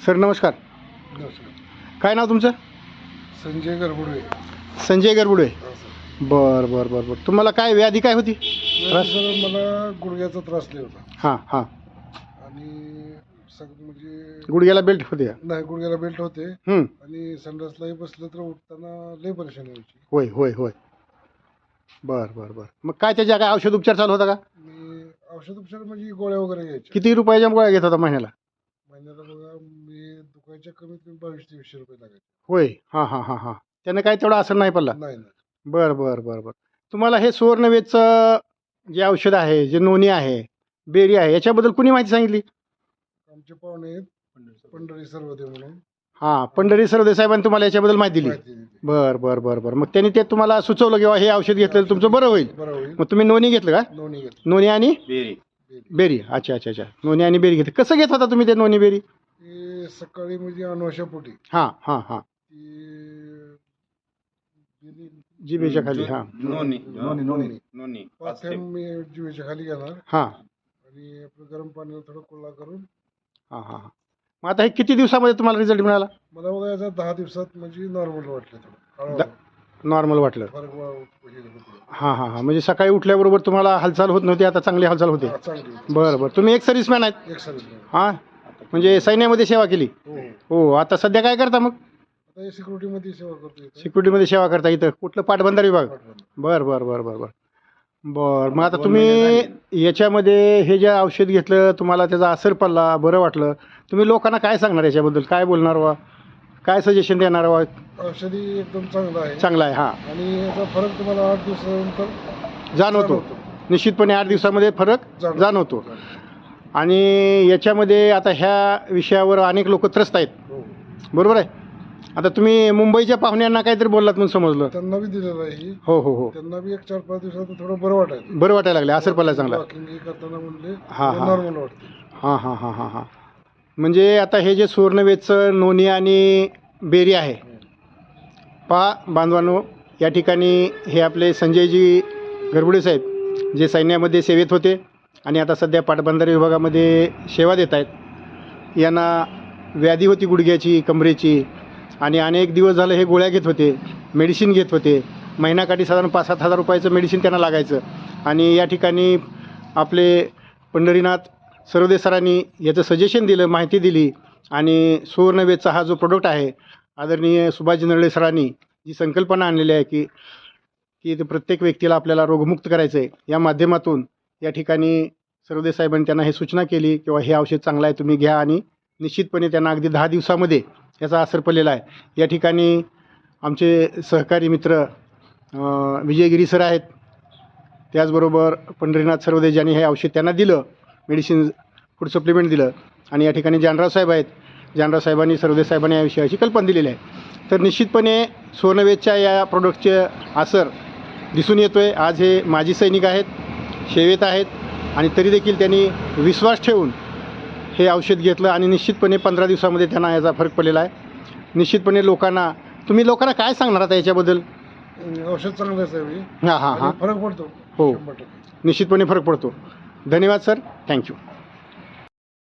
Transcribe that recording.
Sir नमस्कार. काय नाव तुमचं? संजय गरबुडे. संजय गरबुडे. हा सर. बरं बरं बरं बरं. तुम्हाला काय व्याधी काय होती? सर मला गुडघ्याचा त्रास लय होता हां हां. आणि म्हणजे गुडघ्याला बेल्ट होते का? नाही, गुडघ्याला बेल्ट होते हं. आणि संडासलाही बसलं तर उठताना लय परेशानी व्हायची. होय होय होय. बरं बरं बरं. मग काय त्याच्या काय औषध उपचार चालू होता का? मी औषध उपचार म्हणजे गोळ्या वगैरे घ्यायच्या. किती रुपयाच्या गोळ्या घेत होता महिन्याला? महिन्याला बघा मी दुखायच्या कमीत कमी 2200-2300 रुपये लागायचे. होय. हां हां हां हां. त्यानं काय तेवढा असर नाही पडला? नाही नाही. बरं बरं बरं बरं. तुम्हाला हे सुवर्णवेदचं जे औषध आहे, जे नोनी आहे, बेरी आहे, याच्याबद्दल कुणी माहिती सांगितली? आमचे पाहुणे आहेत पंढरी सर्वदेव म्हणून. हां, पंढरी सरदेसाई साहेबांनी तुम्हाला याच्याबद्दल माहिती दिली? माहिती दिली. बरं बरं बरं बरं. मग त्यांनी ते तुम्हाला सुचवलं किंवा हे औषध घेतलं तुमचं बरं होईल. बरं होईल. मग तुम्ही नोनी घेतलं का? नोंदणी घेतली. नोनी आणि बेरी. बेरी. अच्छा अच्छा अच्छा. नोनी आणि बेरी घेतली. कसं घेत होता तुम्ही ते नोनी बेरी? ते सकाळी म्हणजे अनुवाशापोटी हां हां हां. जिभेच्या खाली. हां नोंदणी नोनी 5 थेंब मी जिभेच्या खाली घेणार हां आणि आपलं गरम पाण्याला थोडं कोल्हा करून. हां हां. मग आता हे किती दिवसामध्ये तुम्हाला रिझल्ट मिळाला? मला बघा याचा 10 दिवसात म्हणजे नॉर्मल वाटलं, थोडं हळूहळू नॉर्मल वाटलं? फरक हे होतो. हां हां हां. म्हणजे सकाळी उठल्याबरोबर तुम्हाला हालचाल होत नव्हती, आता चांगली हालचाल होते? हा, चांगली होती. बरं बरं. तुम्ही एक सर्व्हिसमॅन आहेत? एक सर्विस. हां, म्हणजे सैन्यामध्ये सेवा केली? हो. हो. आता सध्या काय करता मग? आता हे सिक्युरिटीमध्ये सेवा करतो इथं. सिक्युरिटीमध्ये सेवा करता इथं? कुठलं पाटबंधारे विभाग? पाठवलं. बरं बरं बरं बरं बरं. बरं. मग आता तुम्ही याच्यामध्ये हे जे औषध घेतलं, तुम्हाला त्याचा असर पडला, बरं वाटलं, तुम्ही लोकांना काय सांगणार याच्याबद्दल? काय बोलणार वा? काय सजेशन देणार वा? औषधी एकदम चांगलं आहे चांगलं आहे. हां, आणि याचा फरक तुम्हाला 8 दिवसानंतर जाणवतो. निश्चितपणे 8 दिवसामध्ये फरक जाणवतो. जाणवतो. आणि याच्यामध्ये आता ह्या विषयावर अनेक लोक त्रस्त आहेत, हो. बरोबर आहे? आता तुम्ही मुंबईच्या पाहुण्यांना काहीतरी बोललात म्हणून समजलं. त्यांना बी दिलेलं आहे ही. हो हो हो. त्यांना बी एक 4-5 दिवसात थोडं बरं वाटायचं. बरं वाटायला लागले, असर पडला चांगला? वॉकिंग हे करताना म्हणले हां, हां. नॉर्मल वाटते. हां हां हां हां हां. म्हणजे आता हे जे सुवर्णवेदचं नोनी आणि बेरी आहे, पहा बांधवांनो, या ठिकाणी हे आपले संजयजी गरबुडे साहेब जे सैन्यामध्ये सेवेत होते आणि आता सध्या पाटबंधारे विभागामध्ये सेवा देत आहेत. यांना व्याधी होती गुडघ्याची, कमरेची, आणि अनेक दिवस झालं हे गोळ्या घेत होते, मेडिसिन घेत होते. महिनाकाठी साधारण 5-7 हजार रुपयाचं मेडिसिन त्यांना लागायचं. आणि या ठिकाणी आपले पंढरीनाथ सरवदे सरांनी याचं सजेशन दिलं, माहिती दिली. आणि सुवर्णवेदचा हा जो प्रोडक्ट आहे, आदरणीय सुभाषजी नरळे सरांनी जी संकल्पना आणलेली आहे की ते प्रत्येक व्यक्तीला आपल्याला रोगमुक्त करायचं आहे, या माध्यमातून या ठिकाणी सरवदे साहेबांनी त्यांना हे सूचना केली किंवा हे औषध चांगलं आहे, तुम्ही घ्या. आणि निश्चितपणे त्यांना अगदी 10 दिवसामध्ये याचा असर पडलेला आहे. या ठिकाणी आमचे सहकारी मित्र विजयगिरी सर आहेत, त्याचबरोबर पंढरीनाथ सरवदे ज्यांनी हे औषध त्यांना दिलं, मेडिसिन फूड सप्लिमेंट दिलं. आणि या ठिकाणी जानराव साहेब आहेत, जानराव साहेबांनी सरवदे साहेबांनी या विषयाची कल्पना दिलेली आहे. तर निश्चितपणे सुवर्णवेदच्या या प्रोडक्टचे असर दिसून येतो आहे. आज हे माजी सैनिक आहेत, सेवेत आहेत, आणि तरी देखील त्यांनी विश्वास ठेवून हे औषध घेतलं आणि निश्चितपणे 15 दिवसामध्ये त्यांना याचा फरक पडलेला आहे. निश्चितपणे तुम्ही लोकांना काय सांगणार आता याच्याबद्दल? औषध चांगलं आहे साहेब. हां हां हां. फरक पडतो. हो, 100%. निश्चितपणे फरक पडतो. धन्यवाद सर, थँक्यू.